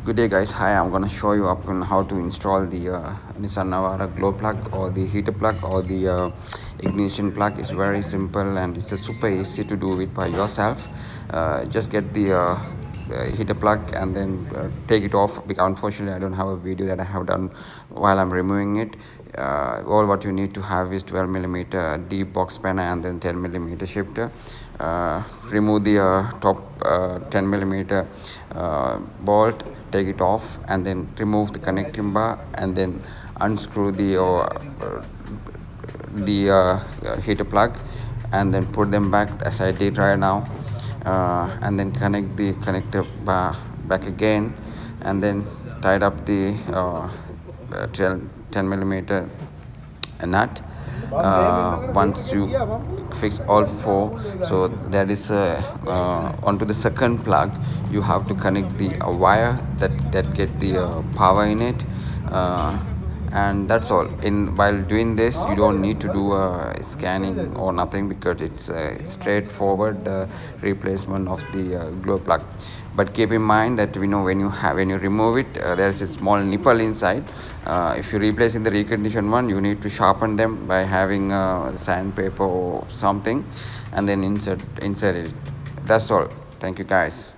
Good day guys, hi, I'm gonna show you up on how to install the Nissan Navara glow plug or the heater plug or the ignition plug. It's very simple and it's a super easy to do it by yourself. Just get the heater plug and then take it off, because unfortunately I don't have a video that I have done while I'm removing it. All what you need to have is 12mm deep box spanner and then 10mm shifter. Remove the top 10mm bolt, take it off and then remove the connecting bar and then unscrew the heater plug and then put them back as I did right now, and then connect the connector bar back again and then tied up the 10mm nut. Once you fix all four, so that is onto the second plug you have to connect the wire that get the power in it, and that's all. In while doing this you don't need to do scanning or nothing, because it's straightforward replacement of the glow plug. But keep in mind that when you remove it, there is a small nipple inside. If you replace in the reconditioned one, you need to sharpen them by having sandpaper or something and then insert it. That's all. Thank you guys.